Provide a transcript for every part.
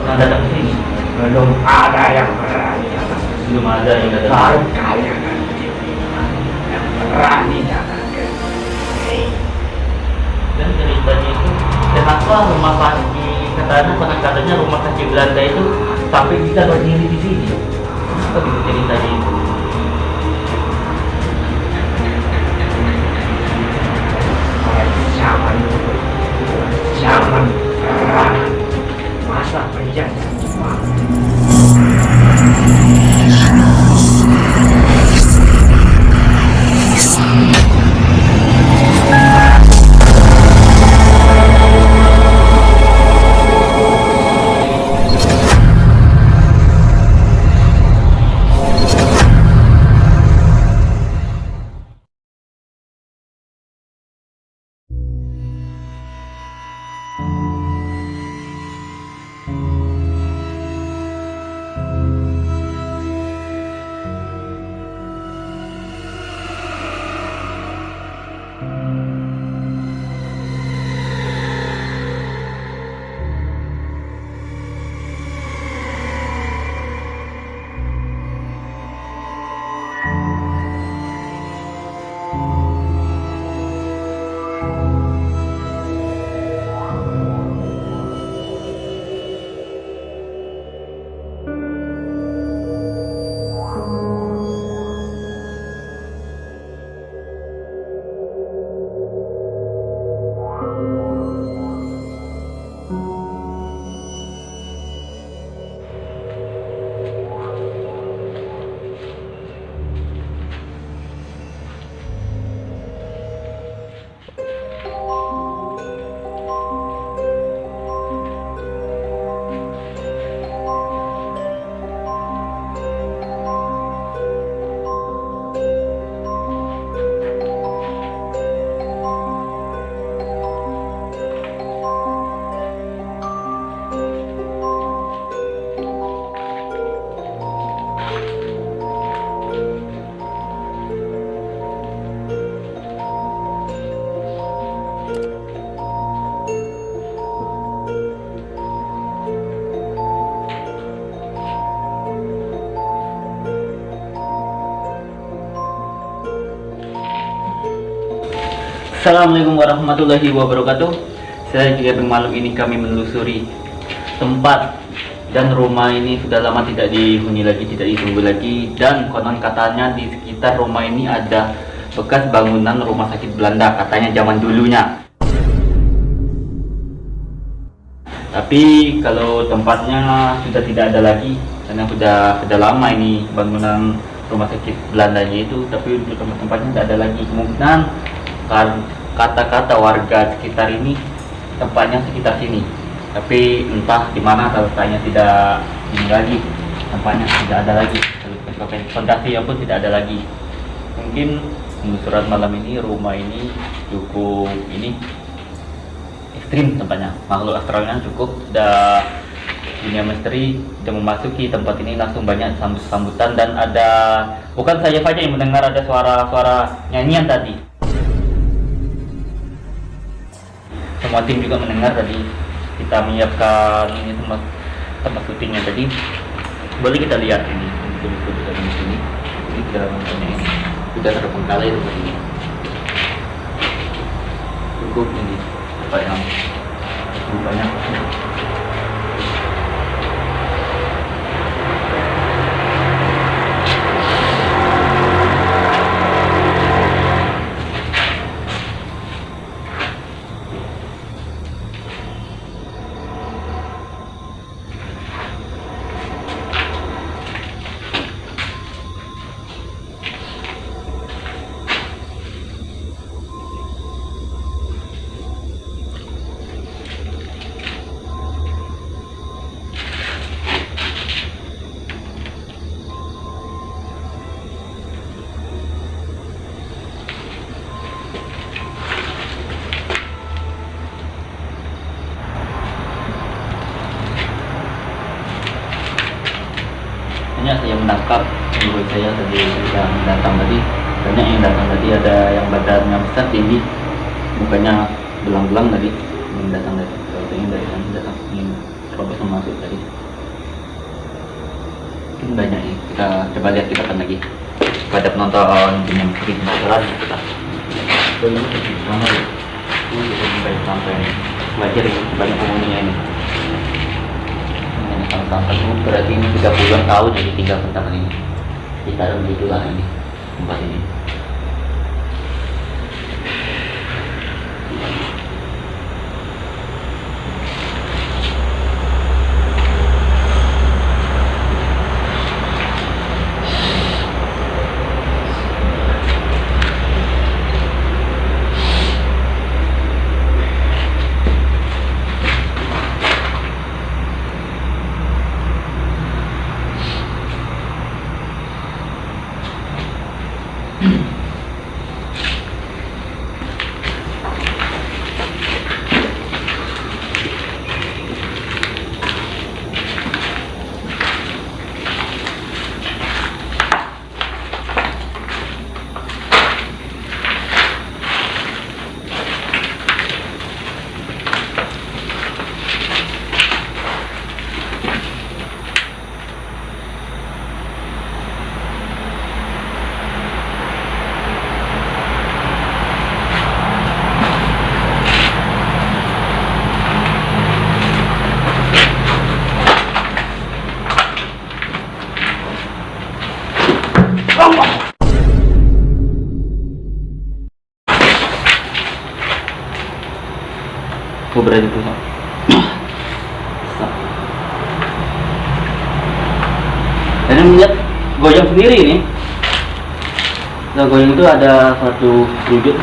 pernah datang ke sini? Belum ada yang berani datang. Belum ada yang datang. Baru kalian nanti yang berani datang ke sini. Dan ceritanya itu kenapa rumah Panji katanya konon katanya rumah kaki Belanda itu sampai bisa berdiri di sini? Apa gitu ceritanya itu? Zaman dulu, zaman perang, masa penjajah Jepang. Assalamualaikum warahmatullahi wabarakatuh. Saya juga malam ini kami menelusuri tempat dan rumah ini sudah lama tidak dihuni lagi, tidak ditunggu lagi, dan konon katanya di sekitar rumah ini ada bekas bangunan rumah sakit Belanda katanya zaman dulunya. Tapi kalau tempatnya sudah tidak ada lagi karena sudah lama ini bangunan rumah sakit Belandanya itu, tapi untuk tempat-tempatnya tidak ada lagi. Kemungkinan kata-kata warga sekitar ini tempatnya sekitar sini, tapi entah di mana katanya tidak ini lagi, tempatnya tidak ada lagi, fondasi pun tidak ada lagi. Mungkin penelusuran malam ini rumah ini cukup ini ekstrim tempatnya, makhluk astralnya cukup, dan dunia misteri sudah memasuki tempat ini, langsung banyak sambutan, dan ada bukan saya saja yang mendengar, ada suara-suara nyanyian tadi. Semua tim juga mendengar tadi. Kita menyiapkan ini tempat syutingnya tadi. Boleh kita lihat ini untuk di sini. Ini dalam ini sudah terbengkalai tempat ini. Cukup ini tempat yang banyak. Banyak saya menangkap menurut saya tadi yang datang tadi, banyak yang datang tadi, ada yang badannya besar tinggi, mukanya belang-belang tadi yang datang tadi. Kalau ini dari sana datang ingin terobos masuk tadi. Mungkin banyak ya. Kita coba lihat kita lagi pada penonton dengan mungkin jalan kita. Belum sama ya. Sampai belajar ini banyak umumnya ini. Sampai berarti ini 30-an tahun jadi tinggal tentang ini. Kita begitulah ini tempat ini. Aku berani tuh. Dan melihat goyang sendiri ini. Nah, goyang itu ada satu wujud,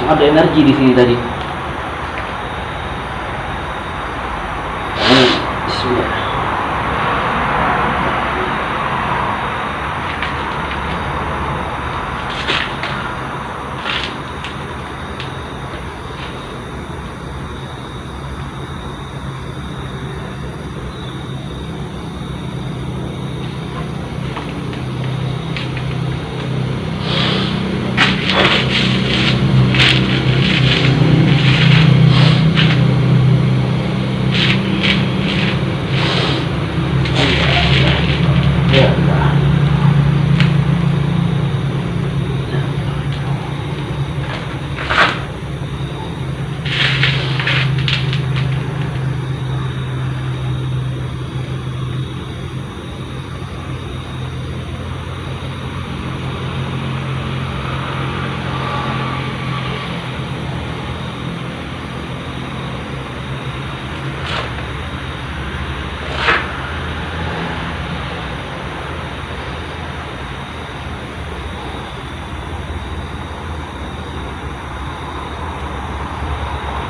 ada energi di sini tadi. Bismillah.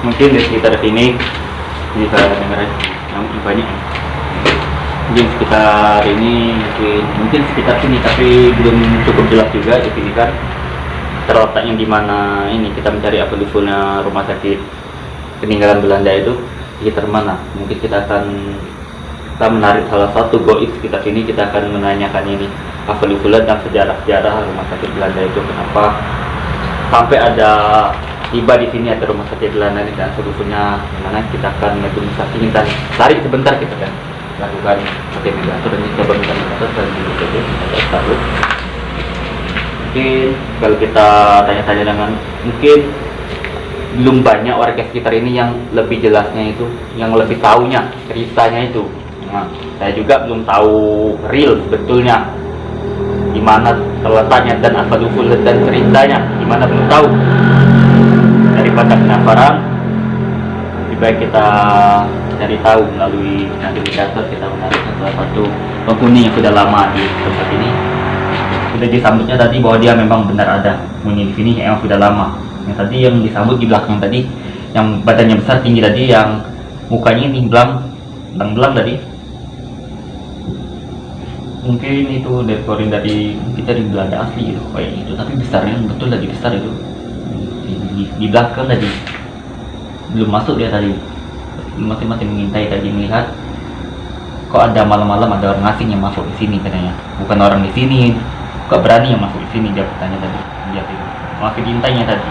Mungkin di sekitar sini bisa dengar yang banyak. Mungkin sekitar ini mungkin sekitar sini, tapi belum cukup jelas juga di sini kan terletaknya di mana. Ini kita mencari apa usulnya rumah sakit peninggalan Belanda itu di sekitar mana. Mungkin kita menarik salah satu goib sekitar sini, kita akan menanyakan ini apa usulan dan sejarah rumah sakit Belanda itu, kenapa sampai ada tiba di sini ada rumah sakit Belanda ini dan solusinya gimana. Kita akan negosiasi dan tarik sebentar, kita kan lakukan pakai mediator dan coba minta mediator dan dulu kita taruh. Mungkin kalau kita tanya-tanya dengan mungkin belum banyak warga sekitar ini yang lebih jelasnya itu, yang lebih tahunya ceritanya itu. Nah, saya juga belum tahu real sebetulnya di mana terletaknya dan apa usul dan ceritanya gimana, belum tahu. Daripada penasaran, lebih baik kita cari tahu melalui navigator. Kita menarik salah satu penghuni yang sudah lama di tempat ini. Sudah disambutnya tadi bahwa dia memang benar ada penghuni di sini yang sudah lama. Yang tadi yang disambut di belakang tadi, yang badannya besar tinggi tadi, yang mukanya ini belang tadi. Mungkin itu dekorin dari Belanda asli gitu, kayak itu, tapi besarnya betul lagi besar itu. Di belakang tadi belum masuk dia tadi, masih mengintai tadi, melihat kok ada malam-malam ada orang asing yang masuk di sini katanya, bukan orang di sini, kok berani yang masuk di sini, dia bertanya tadi. Dia masih diintainya tadi,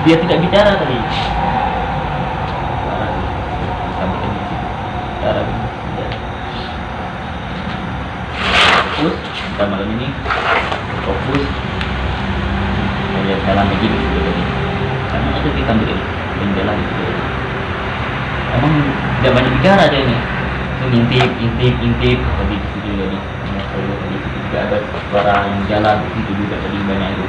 dia tidak bicara tadi. Bicara. kita malam ini fokus lihat jalan begini sebenarnya. Karena itu kita ambil jalan itu. Emang tidak banyak bicara aja ini. Intip tadi di situ tadi. Kalau tadi juga ada suara yang jalan itu juga tadi banyak itu.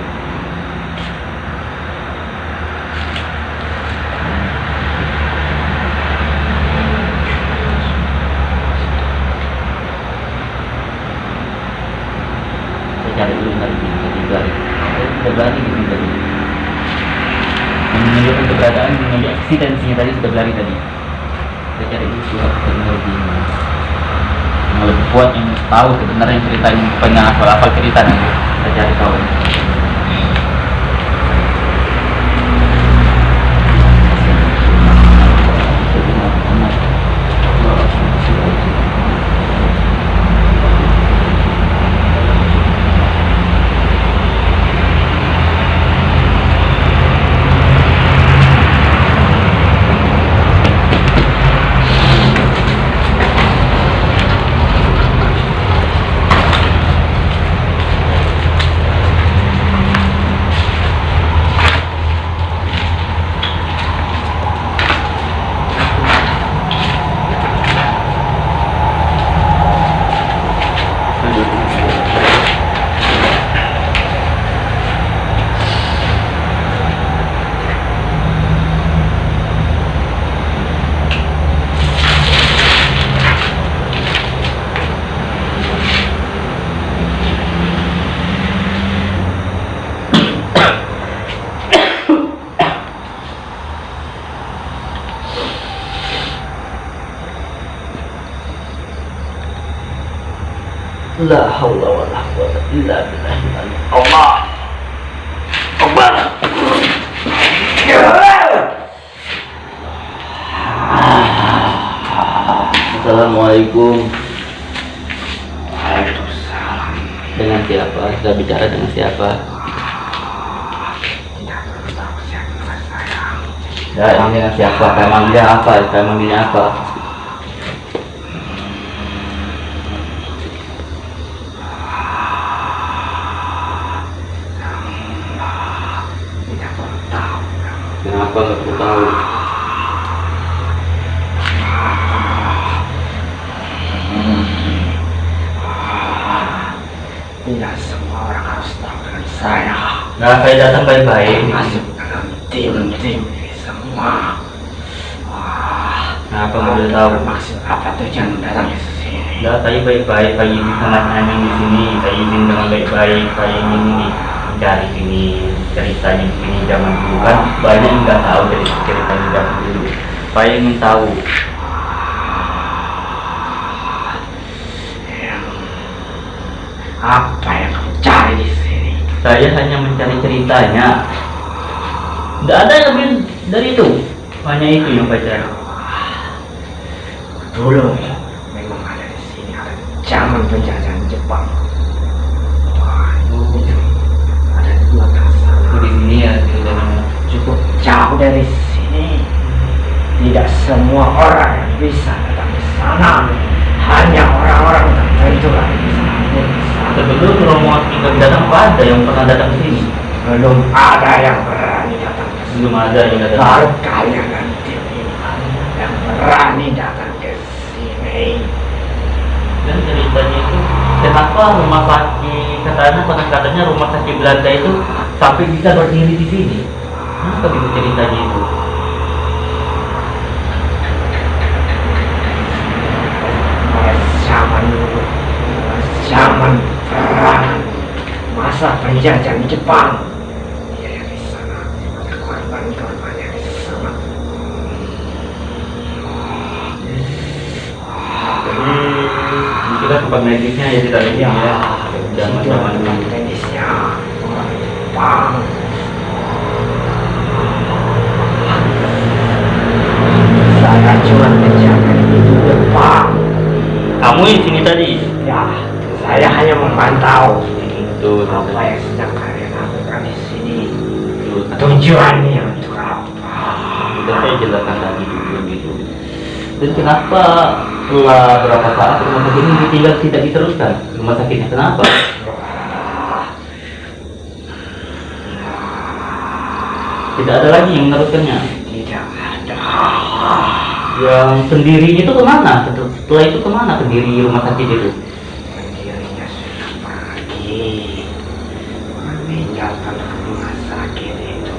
Saya cari dulu tadi sudah berlari gitu tadi. Menunjukkan keberadaan menunjukkan eksistensinya tadi sudah berlari tadi. Saya cari dulu surat teknologi yang lebih kuat yang tahu sebenarnya cerita yang punya hafal cerita nanti kita cari tahu. La haula wala quwwata illa billah. Allah Akbar. Assalamualaikum. Waalaikumsalam. Dengan siapa? Sudah bicara dengan siapa? Tidak perlu tahu siapa saya. Ya, ini dengan siapa? Kamu manggilnya apa? Kamu manggilnya apa? Kenapa nggak perlu tahu? Tidak semua orang harus tahu dengan saya. Nah, saya datang baik-baik. Masuk dalam tim ini semua. Kenapa nggak boleh tahu? Maksud apa tujuan datang ke sini? Nah, saya baik-baik. Saya izin sama nanya di sini. Saya izin dengan baik-baik. Saya ingin ini mencari sini ceritanya di sini zaman dulu kan banyak yang nggak tahu dari ceritanya zaman dulu. Saya ingin tahu. Apa yang kamu cari di sini? Saya hanya mencari ceritanya. Nggak ada yang lebih dari itu. Hanya itu yang saya cari. Dulu memang ada di sini, ada zaman penjajahan Jepang. Ada di belakang sana. Di sini ya ceritanya. Cukup jauh dari sini. Tidak semua orang yang bisa datang ke sana. Hanya orang-orang tertentu yang bisa hadir di sana. Sebelum Romo tinggal datang pada yang pernah datang ke sini. Belum ada yang berani datang ke sini. Belum ada yang datang. Baru kalian nanti yang berani datang ke sini. Dan ceritanya itu kenapa rumah sakit katanya rumah sakit Belanda itu sampai bisa berdiri di sini? Kenapa gitu ceritanya itu? Zaman dulu, zaman perang, masa penjajahan Jepang. Ya, di sana ada korban-korban yang sangat. Jadi kita tempat medisnya ya tidak ada ya. Zaman dulu. Medisnya orang Jepang. Saya cuma menjaga itu Jepang. Kamu di sini tadi? Ya, saya hanya memantau Itu apa yang sedang kalian lakukan di sini. Itu Tujuannya untuk apa? sudah saya jelaskan tadi dulu gitu. Dan kenapa setelah berapa saat rumah sakit ini ditinggal tidak diteruskan rumah sakitnya. Kenapa? Tidak ada lagi yang meneruskannya. Tidak ada. Yang sendiri itu kemana? Setelah itu kemana pendiri rumah sakit itu? Pendirinya sudah pergi meninggalkan rumah sakit itu.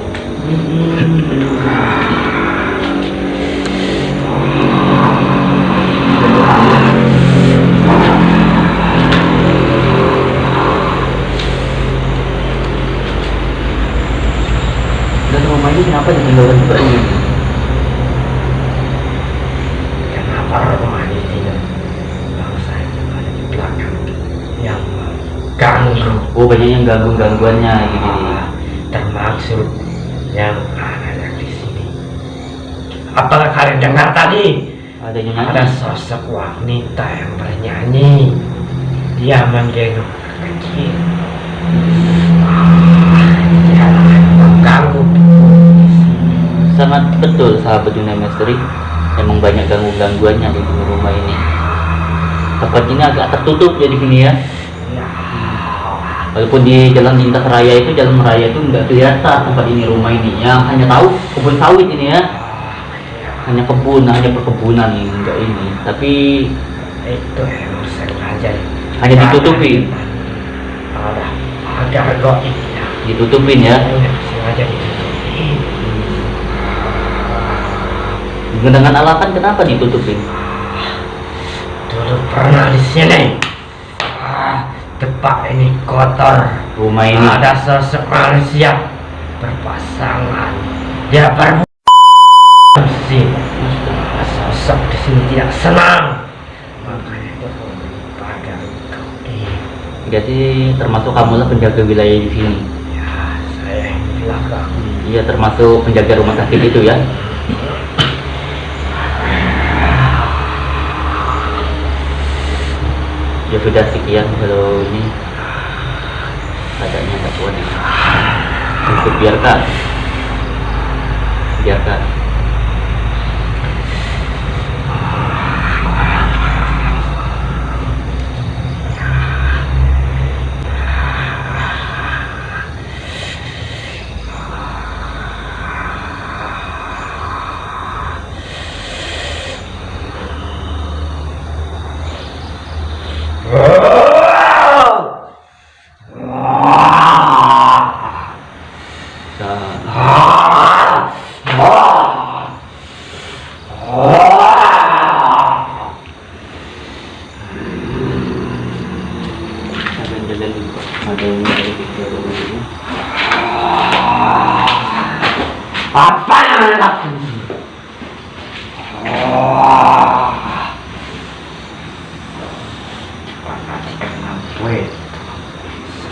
Dan rumah ini kenapa ditinggalkan seperti ini? Kenapa rumah ini tidak? Bangsa itu ada di belakang yang mengganggu. Oh, banyak yang gangguannya gini. Termaksud yang ada di sini. Apakah kalian dengar tadi? Ada yang nyanyi. Ada sosok wanita yang bernyanyi. Dia menggendong anak kecil. Dia mengganggu. Sangat betul sahabat Dunia Misteri. Emang banyak gangguannya di rumah ini. Tempat ini agak tertutup ya di sini ya. Ya. Walaupun di jalan lintas raya itu, jalan raya itu nggak kelihatan tempat ini, rumah ini. Yang hanya tahu kebun sawit ini ya. Hanya kebun, hanya perkebunan ini, enggak ini. Tapi Itu emang sengaja. hanya ditutupi. Ada goib. Ditutupin ya. Sengaja ditutupi. Dengan alasan kenapa ditutupin? Dulu pernah di sini. Tempat ini kotor. Rumah ini Ada sosok manusia berpasangan. Dia bersih. Sosok di sini tidak senang. Makanya dia pagar goib. jadi termasuk kamulah penjaga wilayah di sini. Ya, saya yang di belakang. Iya, termasuk penjaga rumah sakit itu ya. Ya sudah sekian kalau ini adanya tak kuat. Untuk biarkan. Apa yang anda lakukan?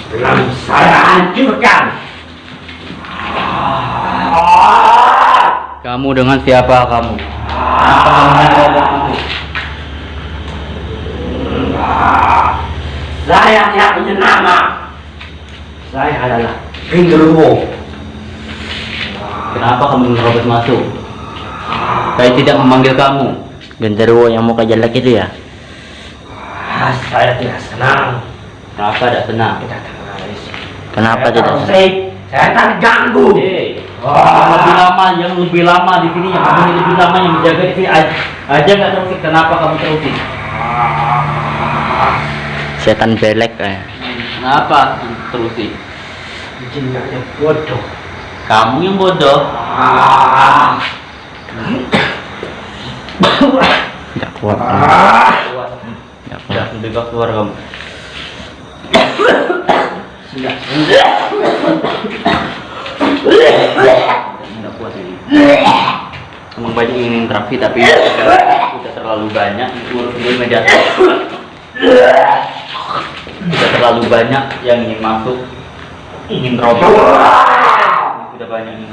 Sebelum saya hancurkan. Kamu dengan siapa kamu? Kenapa kamu menyerobot itu? Saya tidak punya nama. Saya adalah Genderuwo. Kenapa kamu menerobos masuk? Saya tidak memanggil kamu. Genderuwo yang muka jelek itu ya? Saya tidak senang. Kenapa tidak senang? Kedatangan di sini. Kenapa Saya tidak terusik. Saya terganggu. Yang lebih lama di sini, yang kamu lebih lama yang menjaga di sini aja nggak terusik. Kenapa kamu terusik? Setan belek kayak. Kenapa terusik? Jinnya bodoh. Kamu yang bodoh. Tidak kuat. Tidak kuat. Ya, lebih baik keluar kamu. Sudah. Tidak kuat ini. Emang banyak yang ingin interaksi tapi udah terlalu banyak. Urus dulu media. Sudah terlalu banyak yang ingin masuk, ingin robot. Sudah banyak yang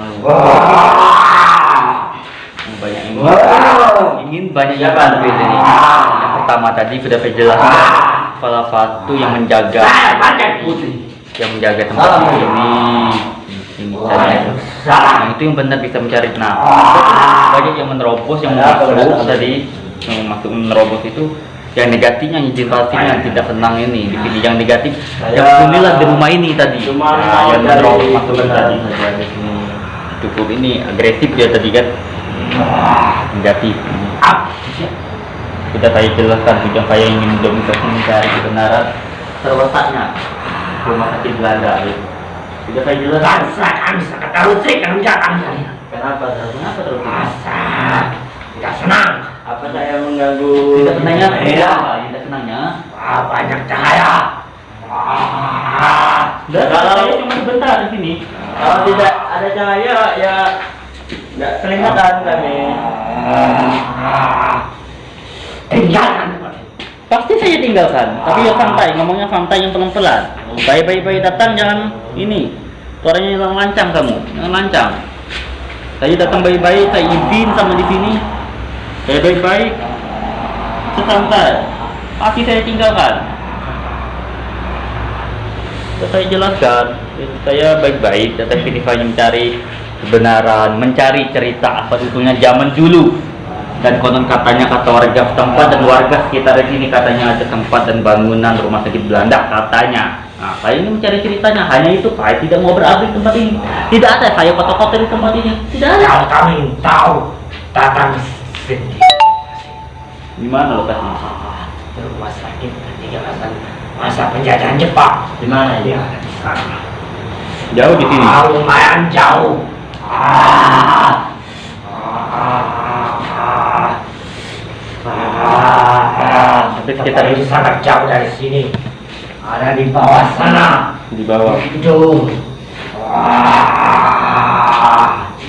ingin banyak yang bantu ini. Yang pertama tadi sudah saya jelaskan, salah satu yang menjaga tempat ini. Nah, itu yang benar bisa mencari. Nah, banyak yang menerobos, yang masuk tadi yang masuk menerobos itu yang negatifnya, yang yang tidak senang ini dipilih yang negatif. Yang inilah di rumah ini tadi. Yang menerobos masuk tadi saja di sini. Cukup ini agresif dia tadi kan. Negatif. Sudah saya jelaskan, tujuan saya ingin mendominasi mencari kebenaran terletaknya rumah sakit Belanda. Sudah saya jelaskan. Kami sangat terusik kami datang kali. Kenapa terus? Tidak senang. Apa saya mengganggu? Tidak senangnya? Iya. Tidak senangnya. Banyak cahaya. Kalau saya cuma sebentar di sini. Kalau tidak ada cahaya ya nggak kelihatan kami. Tinggalkan. Pasti saya tinggalkan. Tapi ya santai, ngomongnya santai yang pelan-pelan. Bayi-bayi datang jangan ini. Suaranya yang lancang kamu, jangan lancang. Saya datang bayi-bayi, saya izin sama di sini. Saya baik-baik, santai. Pasti saya tinggalkan. Saya jelaskan, saya baik-baik. Saya pilih mencari kebenaran, mencari cerita apa usulnya zaman dulu. Dan konon katanya kata warga setempat dan warga sekitar sini katanya ada tempat dan bangunan rumah sakit Belanda katanya. Nah, saya ini mencari ceritanya, hanya itu saya tidak mau berada di tempat ini. Tidak ada saya foto-foto di tempat ini, tidak ada. Kalau kami tahu, datang sendiri. Di mana lokasinya? Di rumah sakit penjelasan masa penjajahan Jepang. Di mana Dia ya? ada di sana. Jauh di sini. Lumayan jauh. Tapi sekitar itu sangat jauh dari sini. Ada di bawah sana. di bawah. Itu.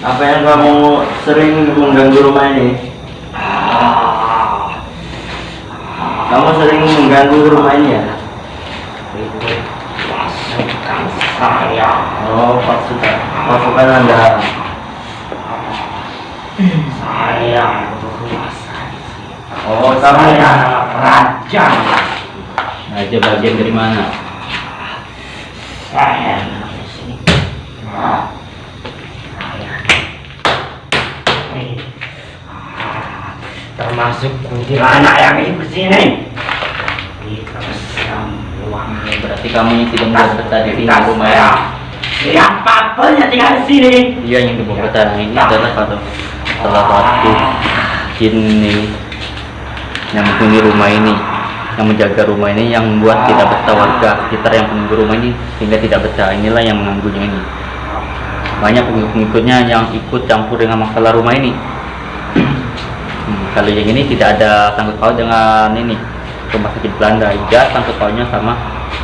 Apa yang kamu sering mengganggu rumah ini? Kamu sering mengganggu rumah ini ya? Itu pasukan saya. Oh, pasukan Anda. Saya berkuasa. Oh, kamu Saya raja. Aja bagian dari mana? Saya di sini. Termasuk kuntilanak yang hidup di sini. Itu semua. Berarti kamu yang tidak mau betah di sini rumah ya? Siapapun yang tinggal di sini. Iya yang tidak mau betah. Ini adalah salah satu jin ini yang menghuni rumah ini, yang menjaga rumah ini, yang membuat tidak betah warga sekitar yang penunggu rumah ini sehingga tidak betah. Inilah yang mengganggunya ini. Banyak pengikutnya yang ikut campur dengan masalah rumah ini. Kalau yang ini tidak ada sangkut paut dengan ini rumah sakit Belanda, tidak sangkut pautnya sama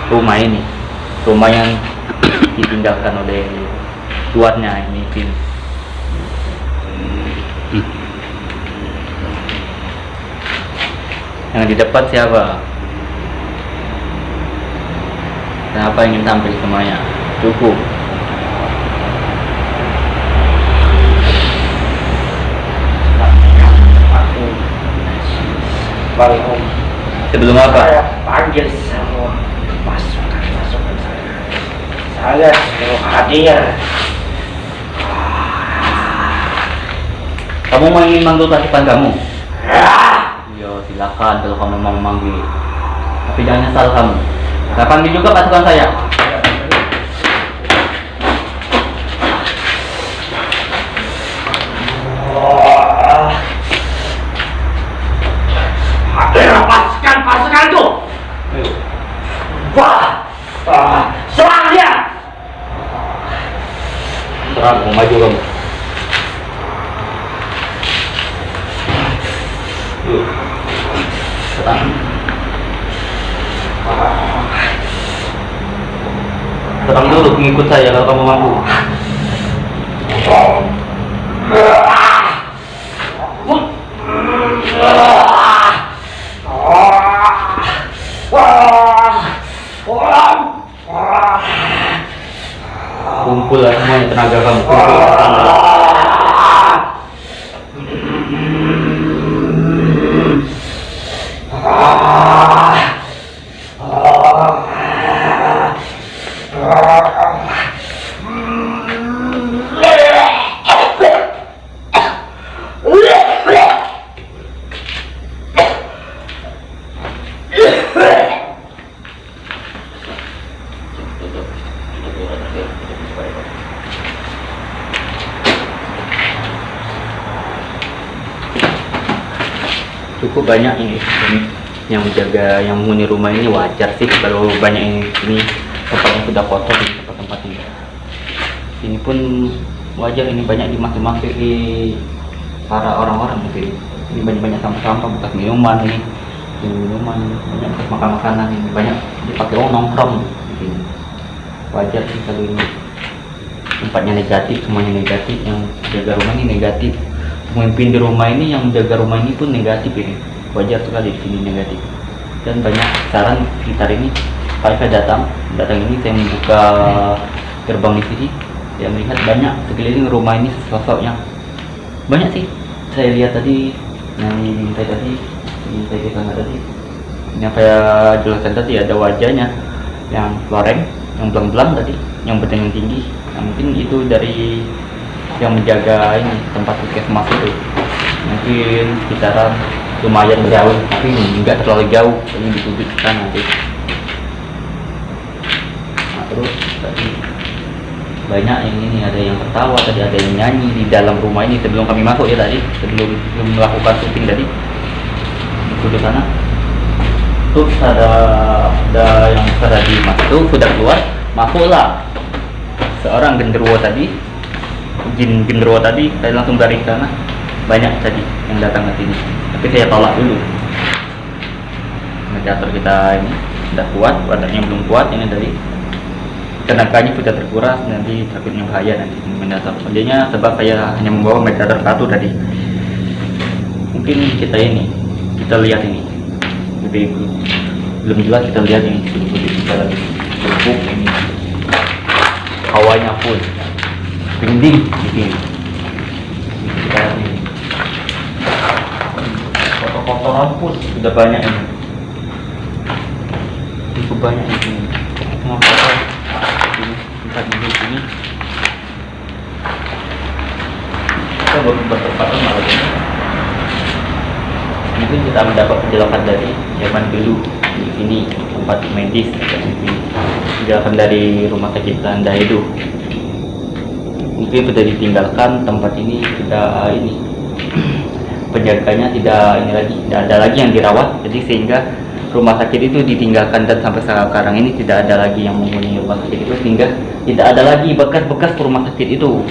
rumah ini, rumah yang ditinggalkan oleh tuannya ini. Yang di depan siapa? Kenapa ingin tampil semuanya? Cukup. Sebelum apa? Saya panggil semua pasukan saya. Saya suruh hadir. Kamu mau ingin manggil pasukan kamu? Yo, silakan kalau kamu mau memanggil. Tapi jangan nyesal kamu. Nah, panggil juga pasukan saya. Pasukan itu. Serang dia. Serang, mau maju kamu. Serang. Serang dulu pengikut saya kalau kamu mampu. Kumpullah semuanya tenaga kamu. banyak ini yang menjaga, yang menghuni rumah ini wajar sih kalau banyak ini tempatnya sudah kotor nih, tempat-tempat ini. Ini pun wajar, ini banyak dimasuki para orang-orang mungkin. Ini banyak sampah-sampah bekas minuman ini, banyak bekas makan-makanan ini, banyak dipakai nongkrong. Mungkin wajar sih kalau ini tempatnya negatif, semuanya negatif, yang jaga rumah ini negatif, pemimpin di rumah ini yang menjaga rumah ini pun negatif ini, wajar sekali di sini negatif. Dan banyak saran sekitar ini, kalau saya datang ini saya membuka gerbang di sini, saya melihat banyak sekeliling rumah ini sosoknya banyak sih. Saya lihat tadi yang saya tadi yang saya jelaskan tadi, ada wajahnya yang loreng, yang belang-belang tadi, yang badannya tinggi. Nah, mungkin itu dari yang menjaga ini tempat puskesmas itu, mungkin sekitaran lumayan jauh, tapi enggak terlalu jauh, ini di sudut sana nanti. Nah, terus tadi banyak yang ini, ada yang tertawa tadi, ada yang nyanyi di dalam rumah ini sebelum kami masuk ya tadi, sebelum melakukan syuting tadi di sudut sana. Terus ada yang tadi masuk, sudah keluar, masuklah seorang genderuwo tadi, jin genderuwo tadi. Saya langsung dari sana, banyak tadi yang datang ke sini, tapi saya tolak dulu. Mediator kita ini sudah kuat, badannya belum kuat ini tadi, tenaganya sudah terkuras, nanti takutnya bahaya nanti mediator. Sebenarnya sebab saya hanya membawa mediator satu tadi. Mungkin kita lihat ini, lebih belum jelas, kita lihat ini sudut-sudut kita lagi berhubung ini. Hawanya pun dinding di sini. Kotor-kotoran pun sudah banyak ini. Cukup banyak di sini. Semua kotor. Ini tempat di sini. Kita baru bertempatan malam ini. Mungkin kita mendapat penjelasan dari zaman dulu di sini, tempat medis penjelasan dari rumah sakit Belanda itu. Mungkin sudah ditinggalkan tempat ini, sudah ini penjaganya tidak ada lagi yang dirawat, jadi sehingga rumah sakit itu ditinggalkan, dan sampai sekarang ini tidak ada lagi yang menghuni rumah sakit itu, sehingga tidak ada lagi bekas-bekas rumah sakit itu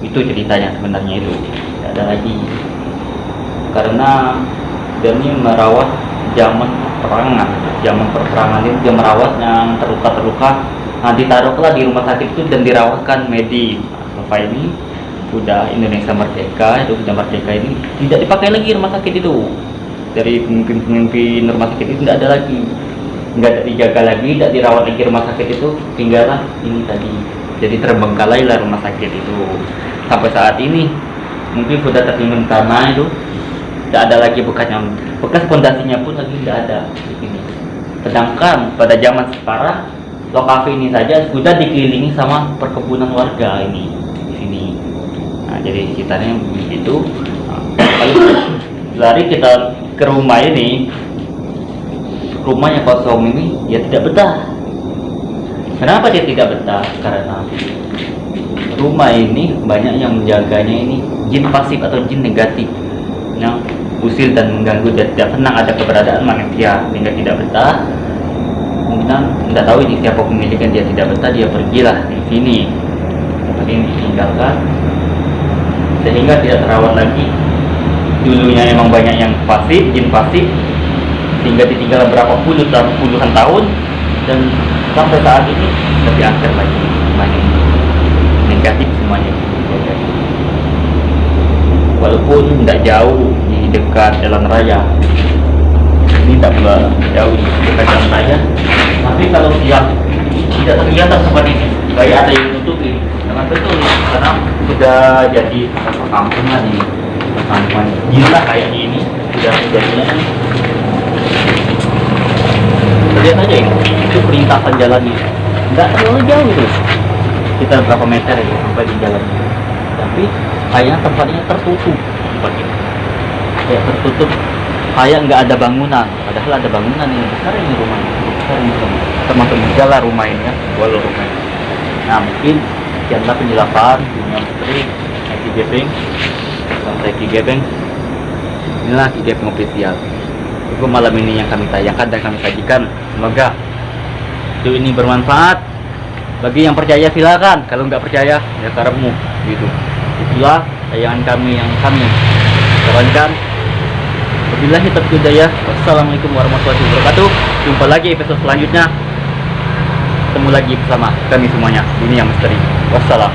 ceritanya sebenarnya, itu tidak ada lagi karena dia ini merawat zaman perperangan itu, dia merawat yang terluka, nanti taruhlah di rumah sakit itu dan dirawatkan medis. Sampai ini sudah Indonesia merdeka, itu sudah merdeka, ini tidak dipakai lagi rumah sakit itu. Dari pemimpin rumah sakit itu tidak ada lagi, nggak ada dijaga lagi, tidak dirawat lagi rumah sakit itu, tinggallah ini tadi. Jadi terbengkalailah rumah sakit itu. Sampai saat ini mungkin sudah tertimbun tanah itu, tidak ada lagi bekas fondasinya pun lagi tidak ada di sini. Sedangkan pada zaman sekarang lokasi ini saja sudah dikelilingi sama perkebunan warga ini di sini. Nah, jadi sekitarnya begitu. Lalu lari kita ke rumah ini, rumahnya kosong ini, ya tidak betah. Kenapa dia tidak betah? Karena rumah ini banyak yang menjaganya ini jin pasif atau jin negatif yang usil dan mengganggu, dan tidak senang ada keberadaan manusia, sehingga tidak betah. Mungkin tidak tahu ini siapa pemiliknya, dia tidak betah, dia pergilah di sini, tempat ini ditinggalkan sehingga tidak terawat lagi. Dulunya memang banyak yang pasif, jin pasif, sehingga ditinggal berapa puluhan tahun, dan sampai saat ini lebih angker lagi semuanya negatif semuanya. Walaupun tidak jauh di dekat jalan raya, ini tidak pula jauh di dekat jalan raya, tapi kalau siang tidak terlihat seperti ini, kayak ada yang nutupi dengan betul nih, karena sudah jadi perkampungan ini, perkampungan gila kayaknya ini sudah jadinya. Lihat aja ini, itu perlintasan jalannya nggak terlalu jauh itu, kita berapa meter ya sampai di jalannya, tapi kayaknya tempatnya tertutup, tempatnya kayak tertutup, kayak nggak ada bangunan, padahal ada bangunan ini besar ini rumahnya, besar ini termasuk segala rumah ini ya, walau rumah ini. Nah mungkin sekianlah penjelasan dunia misteri Ki Gepeng, inilah Ki Gepeng official. Itu malam ini yang kami tayangkan dan kami sajikan. Semoga video ini bermanfaat. Bagi yang percaya silakan, kalau nggak percaya ya karepmu gitu. Itulah tayangan kami yang kami sarankan. Wabillahi taufiq wal hidayah. Wassalamualaikum warahmatullahi wabarakatuh. Jumpa lagi episode selanjutnya. Ketemu lagi bersama kami semuanya, Dunia Misteri. Wassalam.